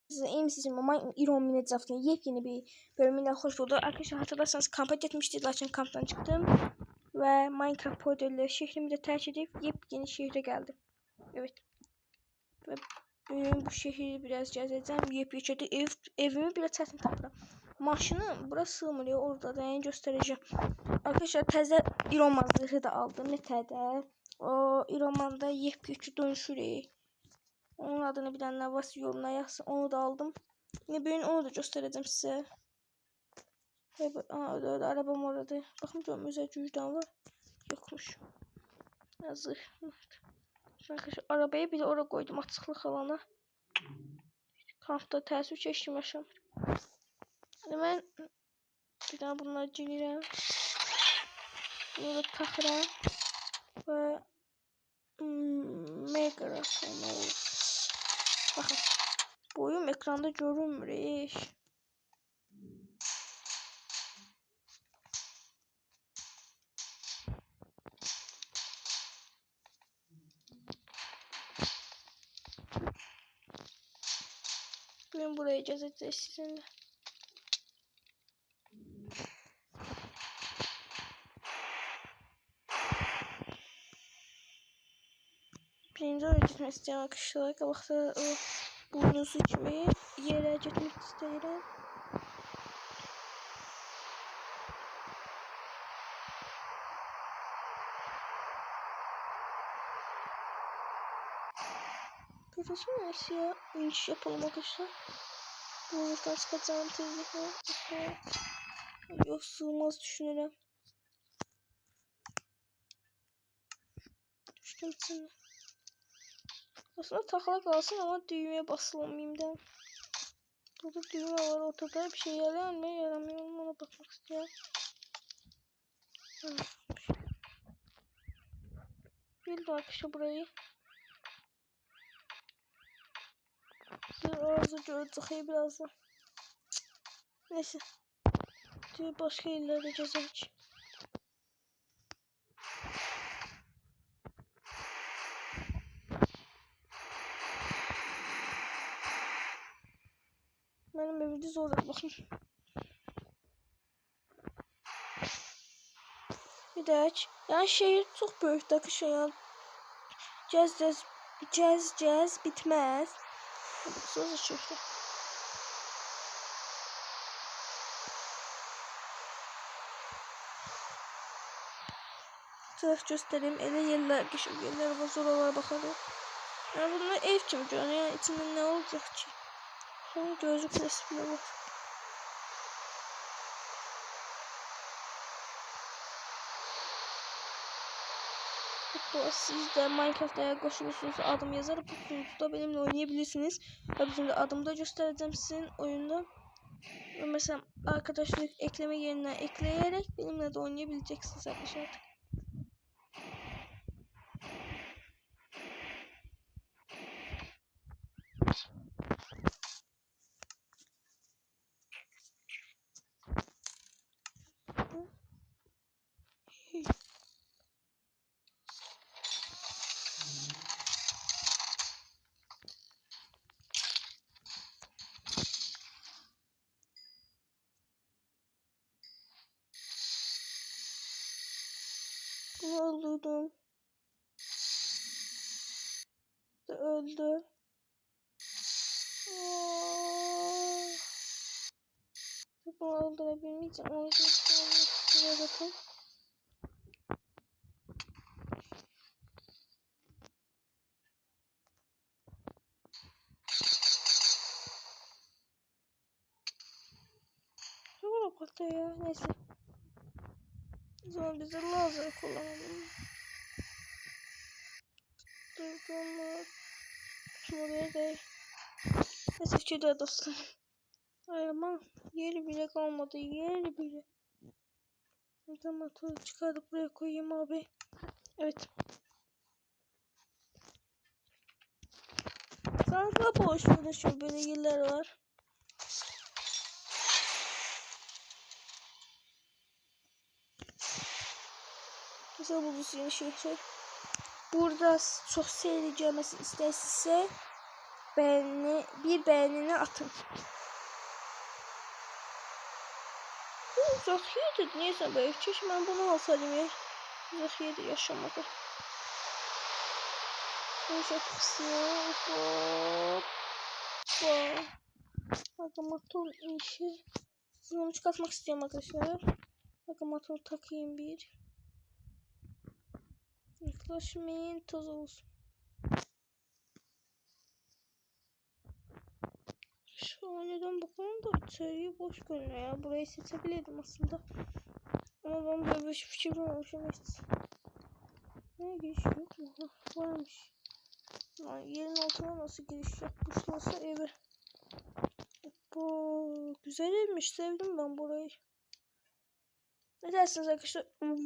İyi misiniz? Iron Minecraft'ın yepyeni bir bölümüyle hoş bulduk. Arkadaşlar hatırlarsanız kampa gitmiştik. Lakin kamptan çıktım. Ve Minecraft portalıyla şehrimi de tercih edip yepyeni şehre geldim. Evet. Ve bu şehri biraz gezeceğim. Yepyeni evimi bile çətin tapıram. Maşını burası sığmıyor. Orada da yani göstereceğim. Arkadaşlar təzə Iron Man zırhı da aldım. Netədə. O Iron Man'da yepyeni dönüşürük. Onun adını bilenler varsa yorumlara yazsın. Onu da aldım. Yine bugün onu da göstereceğim size. Öyle arabam orada. Bakın diyorum özel cüzdan var. Yokmuş. Yazık. Arkadaşlar arabayı bile oraya koydum açıklık alana. Kampta təəssüf çəkdim yaşamır. Ben bir tane bunları cilirəm. Bunu da taxıram. Ve mega rastlamalı. Bakın. Boyum ekranda görünmür. Bugün buraya gezeceğiz sizinle. Birinci öğretmek isteyen arkadaşlar qabaqda o burnunuzu kimi yerə getmək istəyirəm. Görüyorsunuz ya iniş yapalım arkadaşlar. Buradan çıkacağım tehlikeli. Yok sığmaz düşünürüm. Düştüm içine. Aslında takla kalsın ama düğmeye basılamayayım da. Burada düğme var ortada bir şey yarayan mı yaramıyor mu ona bakmak istiyorum. Bildim arkadaşlar burayı. Ağzı görecek birazdan. Neyse. Başka yerlerde gezelim. Benim evimde zor bakın. Bir de yani şehir çok büyük arkadaşlar yani. Cez bitmez. Söz çıktı. Taraf göstereyim. Ele yerler, kişi yerler var. Oralara bakalım. Yani bunlar ev kimi görünüyor. Yani içinde ne olacak ki? Sonra gözlük resmi var. Hatta siz de Minecraft'a koşulursunuz adım yazar. Bu sunucuda benimle oynayabilirsiniz. Ve bizim de adımı da göstereceğim sizin oyunda. Ve mesela arkadaşlık ekleme yerine ekleyerek benimle de oynayabileceksiniz arkadaşlar. Bunu öldürdüm. Öldü. Bunu öldürebilmeyeceğim. O yüzden şuraya bakın. Şuna bak ya. Neyse. O zaman bize lazer kullanalım. Durdurma. Şuraya değil. Neyse fikirde dostlar. Ay ama yeri bile kalmadı. Yeri bile. Tamam çıkarıp buraya koyayım abi. Evet. Kanka boş burada böyle yerler var. Güzel bulursun şehri. Burada çok seyirci gelmesini isterse bir beğenini atın. Bu uzak yerdir. Neyse böyle keşke ben bunu alsaydım ya. Uzak yerdir yaşamadı. Neyse kısıyor. Hoppa. Bakın motor işi. Bunu çıkartmak istiyorum arkadaşlar. Bakın motor takayım bir. Yaklaşmayın, toz olsun. Şu an neden bakalım da içeriği boş görünüyor ya. Burayı seçebilirdim aslında. Ama ben böyle bir fikir olmamışım işte. Ne giriş yok mu? Varmış. Yani yerin altına nasıl giriş yapmışlarsa eve. Bu güzelmiş, sevdim ben burayı. Ne dersiniz arkadaşlar? Hem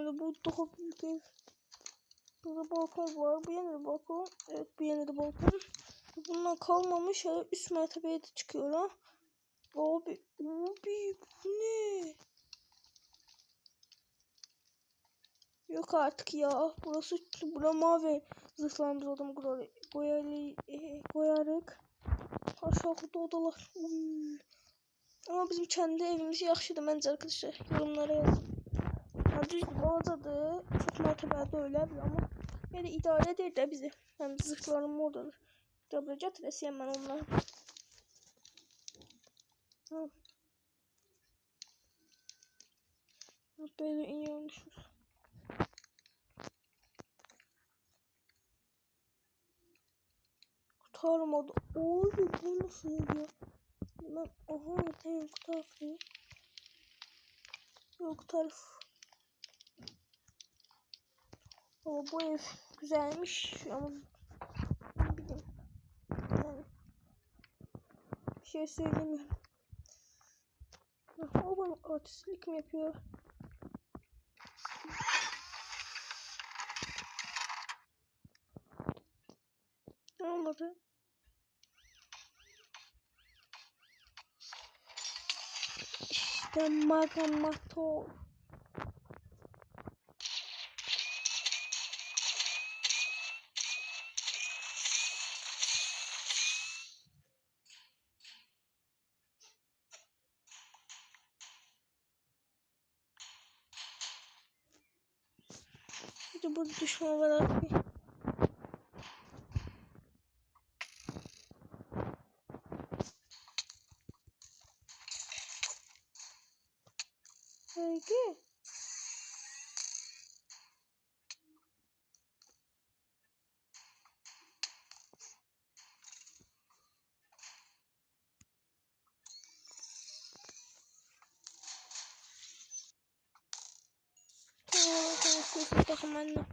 de bu daha büyük ev. Burada balkon var. Bu yeni de balkon. Evet, bu yeni de balkon. Bundan kalmamış. Üst mertebeye de çıkıyor ha. Abi bu ne? Yok artık ya. Bura mavi. Zırhlandıralım burayı. Koyarık. Aşağıda odalar. Ama bizim kendi evimiz yaxşıdır məncə arkadaşlar. Yorumlara yazın. Yani düz balacadır. Çok mertebeli öyle ama yani idare eder de bizi. Hem zırhlarım oradadır. Göblecek resiyem ben onları. Böyle iniyormuşuz. Kurtarmadı. Oy bu nasıl ya? Ben aha tamam kurtarmayayım. Yok tarif. Ama bu ev güzelmiş ama bilmiyorum. Yani bir şey söylemiyorum. O bana artistlik mi yapıyor? Ne olmadı? İşte Magamato. Bir de burada düşman var abi. Haydi. Tamam, bakın anne.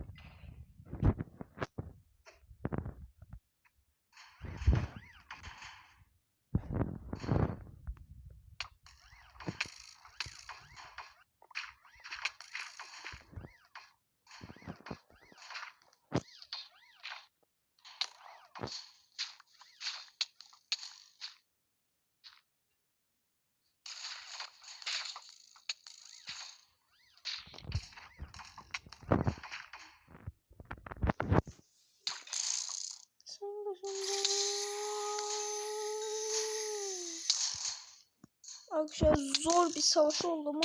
Arkadaşlar zor bir savaş oldu ama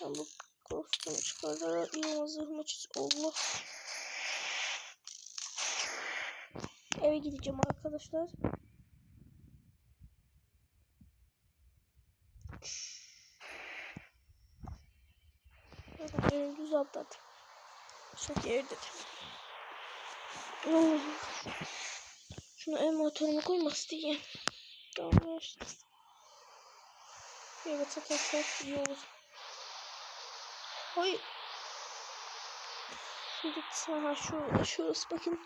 ben bu kostümü çıkartarak yılma zırhımı Allah. Eve gideceğim arkadaşlar. Düz atladım. Çok yerde. Şunu el motoruma koymak isteyeyim. Tamam işte. Evet arkadaşlar iyi olur. Hayır. Şimdi şurası bakın.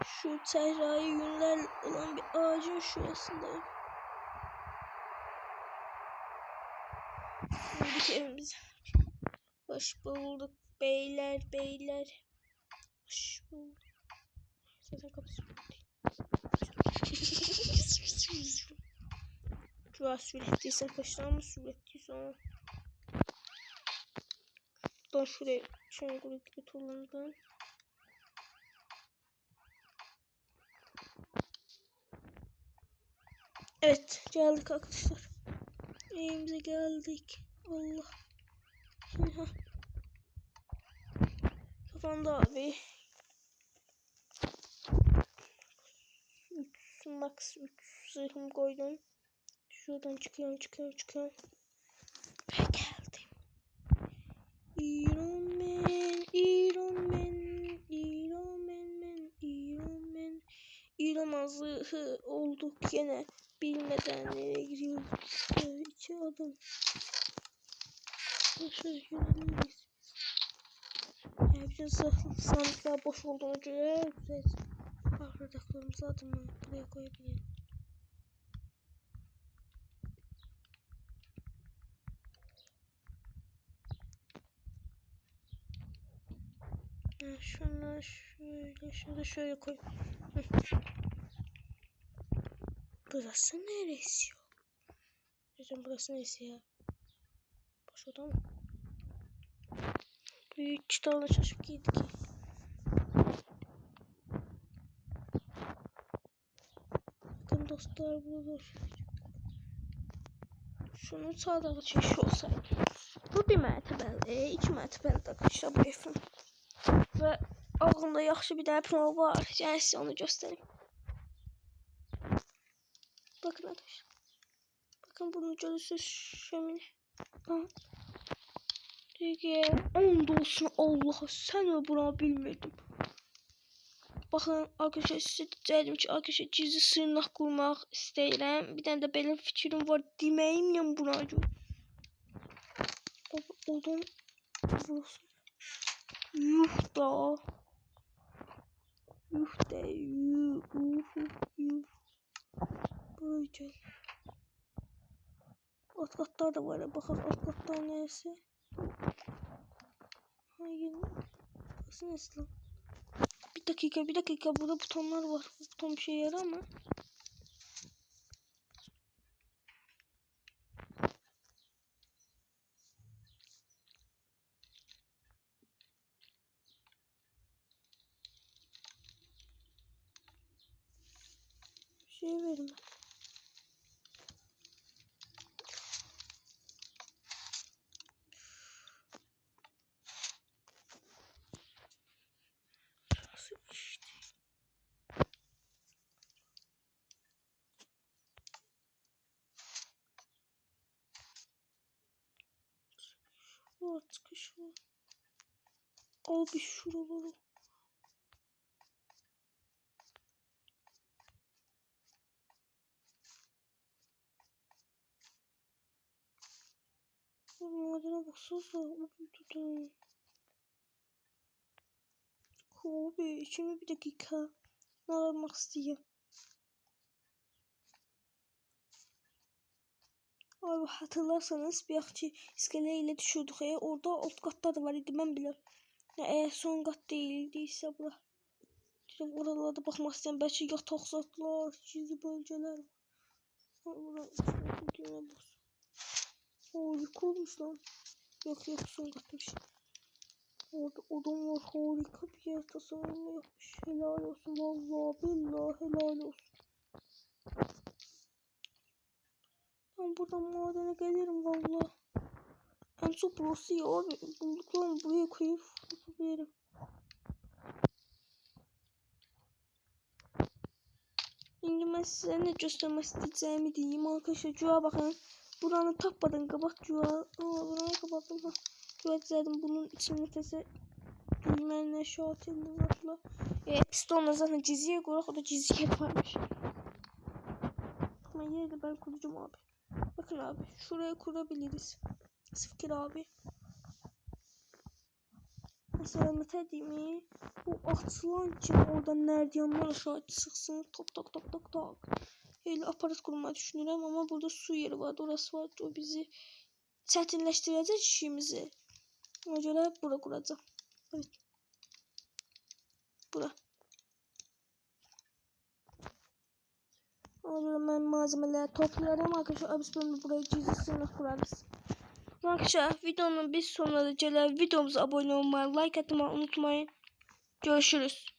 Şu Tehra'yı yünler olan bir ağacın şurasındayım. Şimdiki evimiz. Hoş bulduk beyler. Hoş bulduk. Zaten kapısı. Şurası sürettiyse arkadaşlar ama sürettiyse ama. Buradan şuraya şöyle tuğlandan. Evet, geldik arkadaşlar. Evimize geldik. Allah. Şimdi ha. Kafamda abi. 3 max 3 zırhım koydum. Şuradan çıkıyorum. Ve geldim. İran zırhı olduk yine. Bilmeden nereye giriyoruz. İçi adım. Şöyle yürüyemeyiz. Bütün sandıklar boş olduğunu göre güzel. Bardaklarımızı adımı buraya koyabilirim. Şunları şöyle koy. Burası neresi ya? Hocam burası neresi ya? Boş oda mı? Büyük çıtalı çocuk giydik. Bakın dostlar burada. Şunun sağdağı çeşi olsaydı. Bu bir mərtəbəli, 2 mərtəbəli arkadaşlar bu evim. Ve ağımda yaxşı bir tane plan var. Yani size onu göstereyim. Bakın arkadaşlar. Bakın bunu görürsünüz şömine. Peki, and olsun Allah'a, sen ve buna bilmedim. Bakın arkadaşlar, size dedim ki arkadaşlar gizli sığınak kurmaq istəyirəm. Bir tane de belə fikrim var deməyimlə buna görə. Odun burası. Yuh da. Buraya gel. Alt katlar da var ya, bakalım alt katlar neresi? Hayır. Burası neresi lan? Bir dakika, burada butonlar var. Buton bir şey yarar mı? Şey verim ben. İşte. Var çıkış var. Abi şuraları. Madene baksanıza. Abi içime bir dakika. Ne almak istiyorum. Abi hatırlarsanız bir akçı iskeleyle düşürdük ya. Orada alt katta da var idi ben bile. Eğer son kat değildiyse bura. Dedim oralarda bakmak istedim. Belki yatak zatlar, gizli bölgeler. Harika olmuş lan. Yok son katmış. Orada odamlar harika bir yer tasarımı yapmış. Helal olsun vallahi billahi helal olsun. Ben buradan madene gelirim vallahi. En çok burası ya abi. Bulduklarımı buraya koyup yapabilirim. Şimdi ben size ne göstermek isteyeceğimi diyeyim arkadaşlar. Cuğa bakın. Buranı tapmadan kapat cuğa. Buranı kapattım. Cuğa düzeldim. Bunun için nefese düğmenle şu atıldı zaten. Pistonla zaten ciziye koyuyor. O da ciziye varmış. Ama yine de ben kuracağım abi. Bakın abi. Şuraya kurabiliriz. Fikir abi. Mesela ne dediğimi bu açılan için oradan nerdiyanlar aşağı çıksın. Tak. Öyle aparat kurmayı düşünürüm ama burada su yeri var. Orası var. O bizi çətinləşdirəcək işimizi. Ona göre bura kuracağım. Evet. Bura. Ona göre ben malzemeleri toplayalım arkadaşlar. Biz bunu buraya gizli sınıf kurarız. Arkadaşlar videonun bir sonuna da videomuza abone olmayı, like atmayı unutmayın. Görüşürüz.